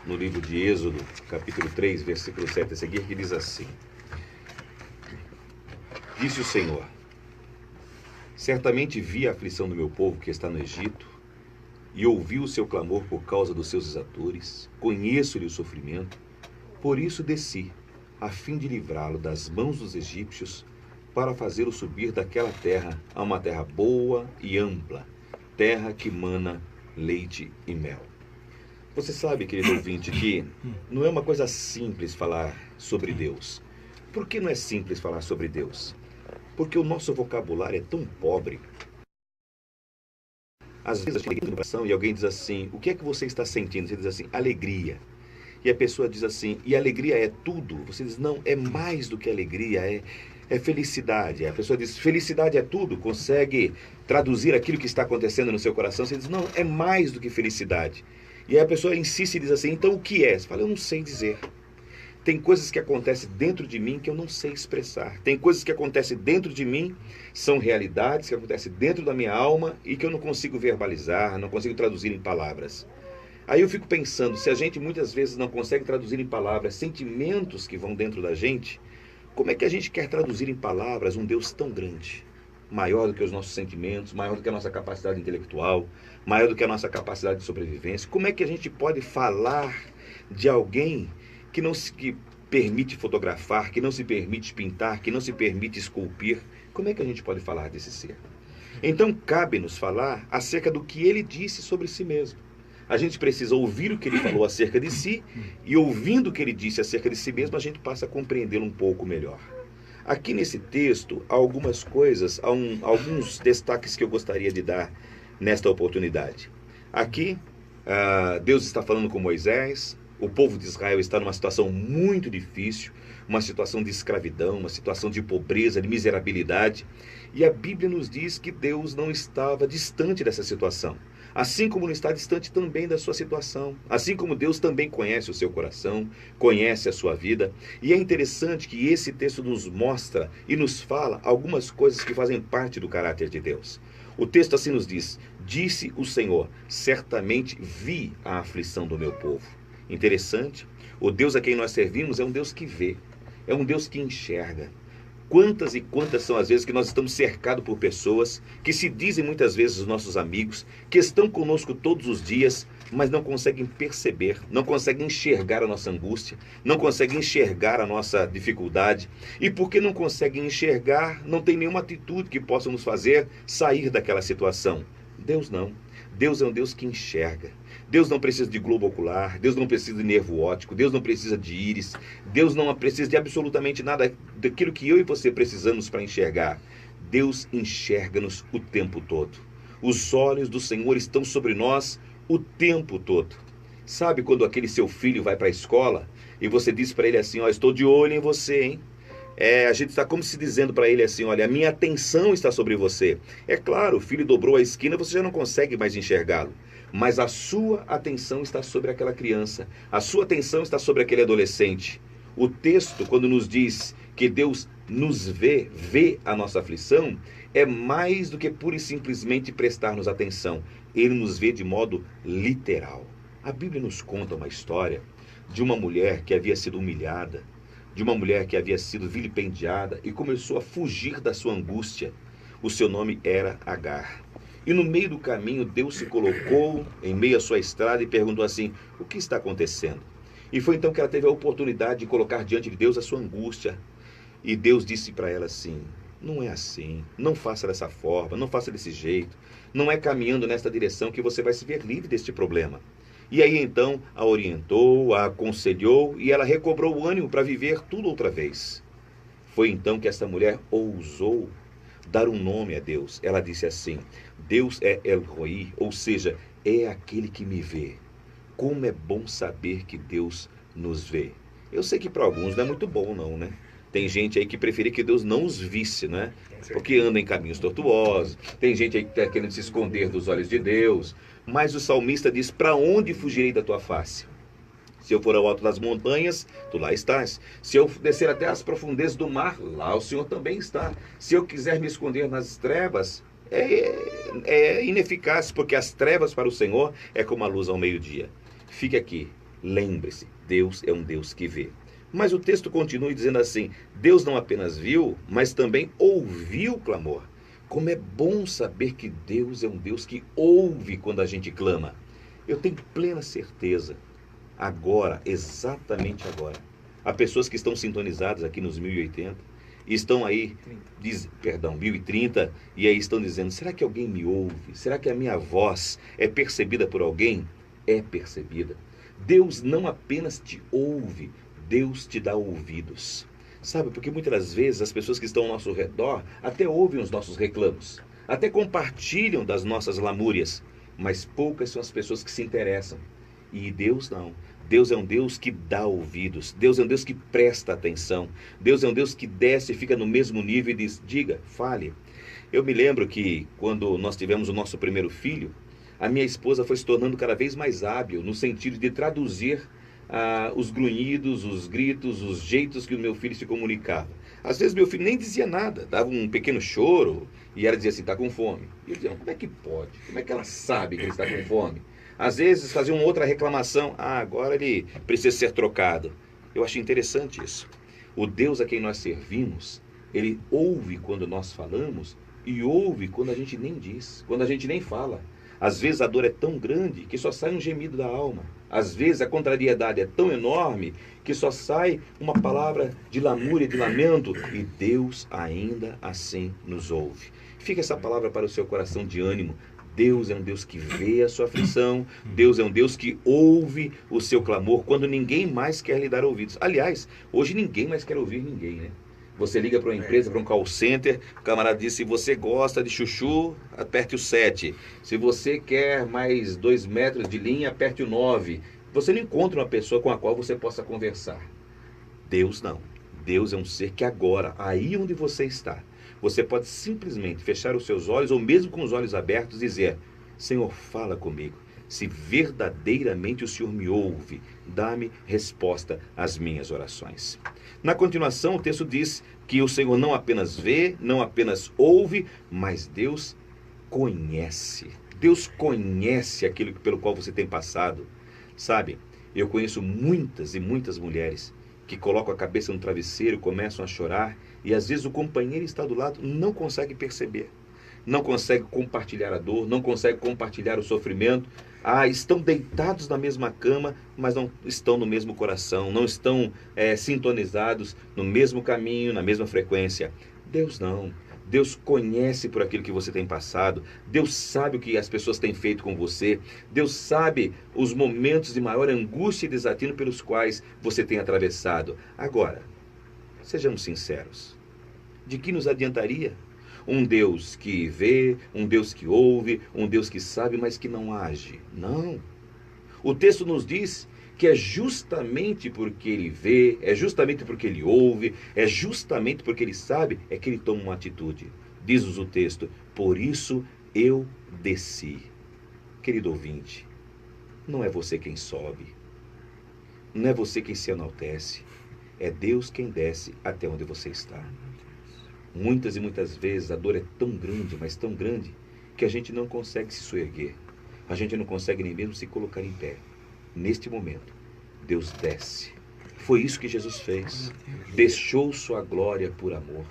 no livro de Êxodo, capítulo 3, versículo 7 a seguir, que diz assim: Disse o Senhor: Certamente vi a aflição do meu povo que está no Egito, e ouvi o seu clamor por causa dos seus exatores, conheço-lhe o sofrimento, por isso desci, a fim de livrá-lo das mãos dos egípcios, para fazê-lo subir daquela terra a uma terra boa e ampla, terra que mana leite e mel. Você sabe, querido ouvinte, que não é uma coisa simples falar sobre Deus. Por que não é simples falar sobre Deus? Porque o nosso vocabulário é tão pobre. Às vezes eu chego no coração e alguém diz assim: o que é que você está sentindo? Você diz assim: alegria. E a pessoa diz assim: e alegria é tudo? Você diz: não, é mais do que alegria, é felicidade. A pessoa diz: felicidade é tudo? Consegue traduzir aquilo que está acontecendo no seu coração? Você diz: não, é mais do que felicidade. E aí a pessoa insiste e diz assim: então o que é? Você fala: eu não sei dizer. Tem coisas que acontecem dentro de mim que eu não sei expressar. Tem coisas que acontecem dentro de mim, são realidades que acontecem dentro da minha alma e que eu não consigo verbalizar, não consigo traduzir em palavras. Aí eu fico pensando, se a gente muitas vezes não consegue traduzir em palavras sentimentos que vão dentro da gente, como é que a gente quer traduzir em palavras um Deus tão grande? Maior do que os nossos sentimentos, maior do que a nossa capacidade intelectual, maior do que a nossa capacidade de sobrevivência. Como é que a gente pode falar de alguém que não se permite fotografar, que não se permite pintar, que não se permite esculpir? Como é que a gente pode falar desse ser? Então cabe-nos falar acerca do que ele disse sobre si mesmo. A gente precisa ouvir o que ele falou acerca de si, e ouvindo o que ele disse acerca de si mesmo, a gente passa a compreendê-lo um pouco melhor. Aqui nesse texto, há algumas coisas, alguns destaques que eu gostaria de dar nesta oportunidade. Aqui, Deus está falando com Moisés. O povo de Israel está numa situação muito difícil, uma situação de escravidão, uma situação de pobreza, de miserabilidade. E a Bíblia nos diz que Deus não estava distante dessa situação. Assim como não está distante também da sua situação. Assim como Deus também conhece o seu coração, conhece a sua vida. E é interessante que esse texto nos mostra e nos fala algumas coisas que fazem parte do caráter de Deus. O texto assim nos diz: Disse o Senhor, certamente vi a aflição do meu povo. Interessante, o Deus a quem nós servimos é um Deus que vê, é um Deus que enxerga. Quantas e quantas são as vezes que nós estamos cercados por pessoas que se dizem muitas vezes os nossos amigos, que estão conosco todos os dias, mas não conseguem perceber, não conseguem enxergar a nossa angústia, não conseguem enxergar a nossa dificuldade. E porque não conseguem enxergar, não tem nenhuma atitude que possa nos fazer sair daquela situação. Deus não. Deus é um Deus que enxerga. Deus não precisa de globo ocular, Deus não precisa de nervo óptico, Deus não precisa de íris, Deus não precisa de absolutamente nada daquilo que eu e você precisamos para enxergar. Deus enxerga-nos o tempo todo. Os olhos do Senhor estão sobre nós o tempo todo. Sabe quando aquele seu filho vai para a escola e você diz para ele assim: ó, estou de olho em você, hein? A gente está como se dizendo para ele assim: olha, a minha atenção está sobre você. É claro, o filho dobrou a esquina, você já não consegue mais enxergá-lo. Mas a sua atenção está sobre aquela criança. A sua atenção está sobre aquele adolescente. O texto, quando nos diz que Deus nos vê a nossa aflição, é mais do que pura e simplesmente prestar-nos atenção. Ele nos vê de modo literal. A Bíblia nos conta uma história de uma mulher que havia sido humilhada, de uma mulher que havia sido vilipendiada e começou a fugir da sua angústia. O seu nome era Agar. E no meio do caminho, Deus se colocou em meio à sua estrada e perguntou assim: o que está acontecendo? E foi então que ela teve a oportunidade de colocar diante de Deus a sua angústia. E Deus disse para ela assim: não é assim, não faça dessa forma, não faça desse jeito. Não é caminhando nesta direção que você vai se ver livre deste problema. E aí então a orientou, a aconselhou e ela recobrou o ânimo para viver tudo outra vez. Foi então que essa mulher ousou dar um nome a Deus. Ela disse assim: Deus é El Roi, ou seja, é aquele que me vê. Como é bom saber que Deus nos vê. Eu sei que para alguns não é muito bom não, né? Tem gente aí que preferia que Deus não os visse, né? Porque anda em caminhos tortuosos. Tem gente aí que está querendo se esconder dos olhos de Deus. Mas o salmista diz: para onde fugirei da tua face? Se eu for ao alto das montanhas, tu lá estás. Se eu descer até as profundezas do mar, lá o Senhor também está. Se eu quiser me esconder nas trevas, é ineficaz, porque as trevas para o Senhor é como a luz ao meio-dia. Fique aqui, Lembre-se, Deus é um Deus que vê. Mas o texto continua dizendo assim: Deus não apenas viu, mas também ouviu o clamor. Como é bom saber que Deus é um Deus que ouve quando a gente clama. Eu tenho plena certeza, agora, exatamente agora, há pessoas que estão sintonizadas aqui nos 1080, e estão aí, 1030, e aí estão dizendo: será que alguém me ouve? Será que a minha voz é percebida por alguém? É percebida. Deus não apenas te ouve, Deus te dá ouvidos. Sabe, porque muitas das vezes as pessoas que estão ao nosso redor até ouvem os nossos reclamos, até compartilham das nossas lamúrias, mas poucas são as pessoas que se interessam. E Deus não. Deus é um Deus que dá ouvidos. Deus é um Deus que presta atenção. Deus é um Deus que desce e fica no mesmo nível e diz: diga, fale. Eu me lembro que quando nós tivemos o nosso primeiro filho, a minha esposa foi se tornando cada vez mais hábil no sentido de traduzir os grunhidos, os gritos, os jeitos que o meu filho se comunicava. Às vezes meu filho nem dizia nada, dava um pequeno choro e ela dizia assim: está com fome. E eu dizia: como é que pode? Como é que ela sabe que ele está com fome? Às vezes fazia uma outra reclamação: agora ele precisa ser trocado. Eu achei interessante isso. O Deus a quem nós servimos, ele ouve quando nós falamos e ouve quando a gente nem diz, quando a gente nem fala. Às vezes a dor é tão grande que só sai um gemido da alma. Às vezes a contrariedade é tão enorme que só sai uma palavra de lamúria, de lamento, e Deus ainda assim nos ouve. Fica essa palavra para o seu coração de ânimo. Deus é um Deus que vê a sua aflição. Deus é um Deus que ouve o seu clamor quando ninguém mais quer lhe dar ouvidos. Aliás, hoje ninguém mais quer ouvir ninguém, né? Você liga para uma empresa, para um call center, o camarada diz: se você gosta de chuchu, aperte o 7. Se você quer mais 2 metros de linha, aperte o 9. Você não encontra uma pessoa com a qual você possa conversar. Deus não. Deus é um ser que agora, aí onde você está, você pode simplesmente fechar os seus olhos, ou mesmo com os olhos abertos, dizer: Senhor, fala comigo. Se verdadeiramente o Senhor me ouve, dá-me resposta às minhas orações. Na continuação, o texto diz que o Senhor não apenas vê, não apenas ouve, mas Deus conhece. Deus conhece aquilo pelo qual você tem passado. Sabe, eu conheço muitas e muitas mulheres que colocam a cabeça no travesseiro, começam a chorar, e às vezes o companheiro está do lado, não consegue perceber. Não consegue compartilhar a dor, não consegue compartilhar o sofrimento. Estão deitados na mesma cama, mas não estão no mesmo coração, não estão sintonizados no mesmo caminho, na mesma frequência. Deus não. Deus conhece por aquilo que você tem passado. Deus sabe o que as pessoas têm feito com você. Deus sabe os momentos de maior angústia e desatino pelos quais você tem atravessado. Agora, sejamos sinceros. De que nos adiantaria um Deus que vê, um Deus que ouve, um Deus que sabe, mas que não age? Não. O texto nos diz que é justamente porque ele vê, é justamente porque ele ouve, é justamente porque ele sabe, é que ele toma uma atitude. Diz-nos o texto: por isso eu desci. Querido ouvinte, não é você quem sobe, não é você quem se enaltece, é Deus quem desce até onde você está. Muitas e muitas vezes a dor é tão grande, mas tão grande, que a gente não consegue se soerguer. A gente não consegue nem mesmo se colocar em pé. Neste momento, Deus desce. Foi isso que Jesus fez. Deixou sua glória por amor.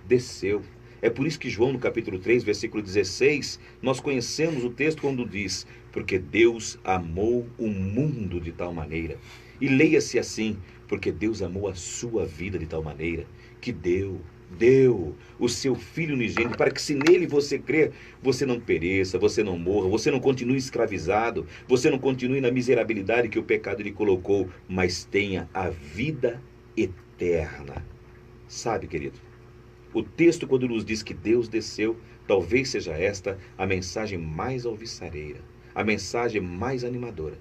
Desceu. É por isso que João, no capítulo 3, versículo 16, nós conhecemos o texto quando diz: porque Deus amou o mundo de tal maneira. E leia-se assim: porque Deus amou a sua vida de tal maneira, que deu o seu Filho unigênito, para que se nele você crer, você não pereça, você não morra, você não continue escravizado, você não continue na miserabilidade que o pecado lhe colocou, mas tenha a vida eterna. Sabe, querido, o texto quando nos diz que Deus desceu, talvez seja esta a mensagem mais alvissareira, a mensagem mais animadora.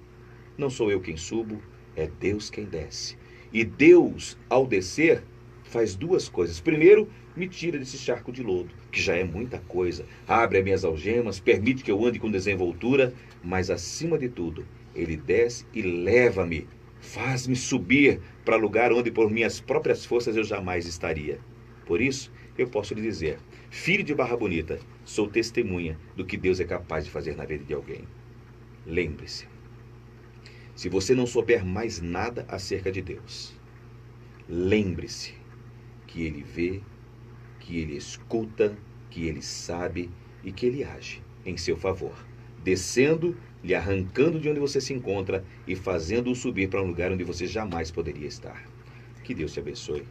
Não sou eu quem subo, é Deus quem desce. E Deus, ao descer, faz duas coisas. Primeiro, me tira desse charco de lodo, que já é muita coisa. Abre as minhas algemas, permite que eu ande com desenvoltura, mas acima de tudo, ele desce e leva-me, faz-me subir para lugar onde por minhas próprias forças eu jamais estaria. Por isso, eu posso lhe dizer: filho de Barra Bonita, sou testemunha do que Deus é capaz de fazer na vida de alguém. Lembre-se, Se você não souber mais nada acerca de Deus, lembre-se que Ele vê, que Ele escuta, que Ele sabe e que Ele age em seu favor, descendo, lhe arrancando de onde você se encontra e fazendo-o subir para um lugar onde você jamais poderia estar. Que Deus te abençoe.